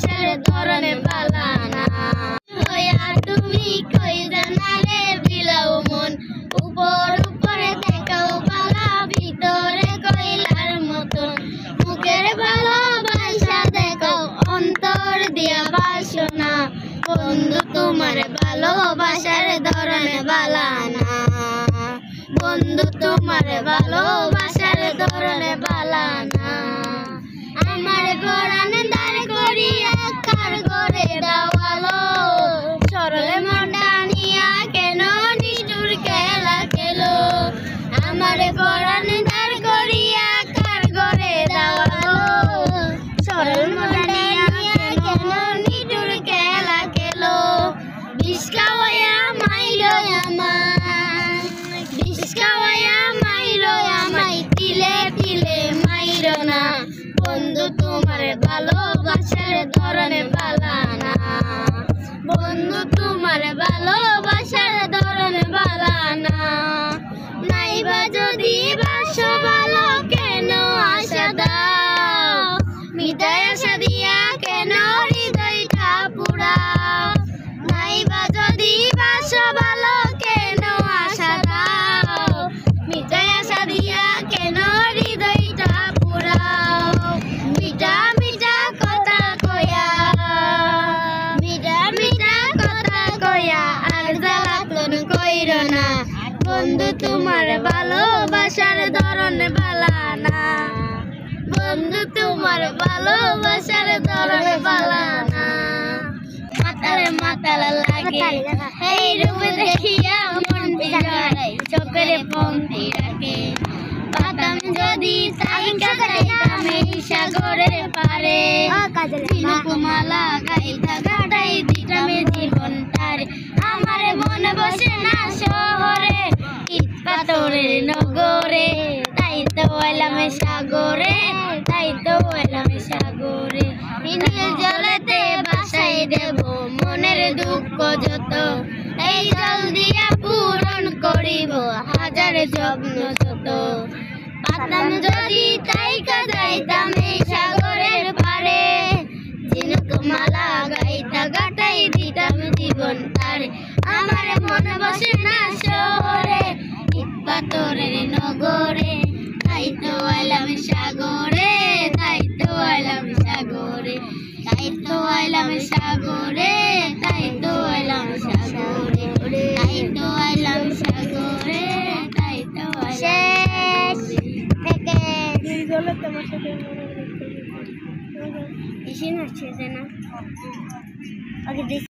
বাসার ধরনে বালানা হইয়া তুমি কই জানালে বিলাও মন উপর উপরে দেখাও বালা ভিতরে কইলার মতন মুখের ভালোবাসা দেখাও অন্তর দিয়া বাসনা বন্ধু তোমার ভালোবাসার ধরনে বালানা বন্ধু তোমার ভালোবাসার ধরনে বালানা আমার পরাণ দাঁড় করিয়া কার ঘরে দাওয়ালো সরলে মনটা নিয়া কেন নিষ্ঠুর খেলা খেলো আমার পরাণ দাঁড় করিয়া কার ঘরে দাওয়ালো সরল মনটা নিয়া কেন নিষ্ঠুর খেলা খেলো বিষ খাওয়াইয়া মাইলো আমায় বিষ খাওয়াইয়া মাইলো আমায় তিলে তিলে মাইলো না বন্ধু তোমার ভালোবাসার ধরনে বালানা বন্ধু তোমার ভালোবাসার ধরনে বালানা নাইবা যদি বাসো ভালো কেন আশা দাও মিটাই আশা দিয়া কেন হৃদয়টা পুরাও নাইবা যদি বাসো ভালো কেন আশা দাও মিটাই আশা দিয়া কেন হৃদয়টা পুরাও মিঠা মিঠা কথা কয়া মিঠা মিঠা কথা কয়া আর জ্বালাতন কইর না বন্ধু তোমার ভালোবাসার ধরনে বালানা বন্ধু তোমার ভালোবাসার ধরনে বালানা মাতালে মাতাল লাগে এই রূপে দেখিয়া মন বিজয় চোখের পঙ্ক্তি রাখে পাতাম যদি তাই কাটাইতাম এই সাগরের পারে ঝিনুকমালা গাইতা গাটাই দিতাম জীবনটারে আমার মন বসে না শহরে ইট পাথরের নগরে তাই তো এলাম সাগরে তাই তো এলাম সাগরে নীল জলেতে বাসাই দেব মনের দুঃখ যত এই জল দিয়া পূরণ করিব হাজার যত্ন যত পাতাম যদি তাই কাজাইতাম এই সাগরের পারে ঝিনুকমালা গাইতা গাটাই দিতাম জীবন তারে আমার মন বসে না শহরে ইট পাথরের নগরে তাই তো এলাম সাগরে তাই তো এলাম সাগরে তাই তো এলাম সাগরে তাই তো এলাম সাগরে তাই তো এলাম সাগরে তাই তো শেষ থেকে তোমার সাথে এসে না